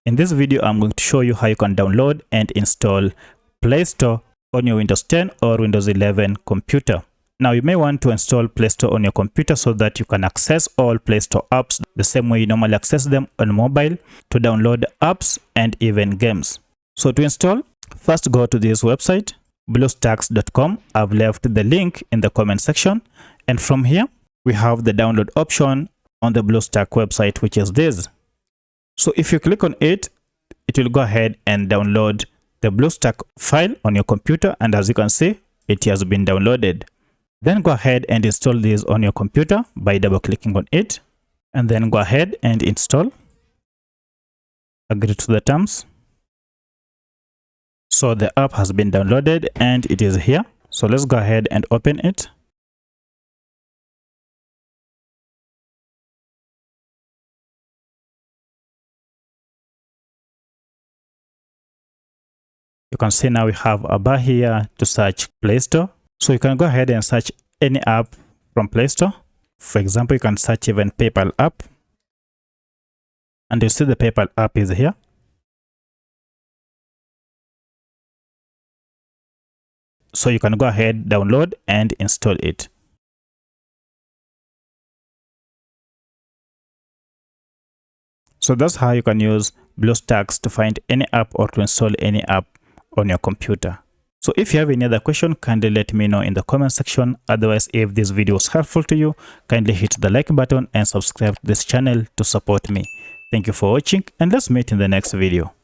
In this video, I'm going to show you how you can download and install Play Store on your Windows 10 or Windows 11 computer. Now, you may want to install Play Store on your computer so that you can access all Play Store apps the same way you normally access them on mobile, to download apps and even games. So to install, first go to this website, BlueStacks.com. I've left the link in the comment section. And from here, we have the download option on the BlueStack website, which is this. So if you click on it, it will go ahead and download the BlueStack file on your computer. And as you can see, it has been downloaded. Then go ahead and install this on your computer by double clicking on it. And then go ahead and install. Agree to the terms. So the app has been downloaded and it is here. So let's go ahead and open it. You can see now we have a bar here to search Play Store. So you can go ahead and search any app from Play Store. For example, you can search even PayPal app. And you see the PayPal app is here. So you can go ahead, download and install it. So that's how you can use BlueStacks to find any app or to install any app on your computer. So if you have any other question, kindly let me know in the comment section. Otherwise, if this video was helpful to you, kindly hit the like button and subscribe to this channel to support me. Thank you for watching, and let's meet in the next video.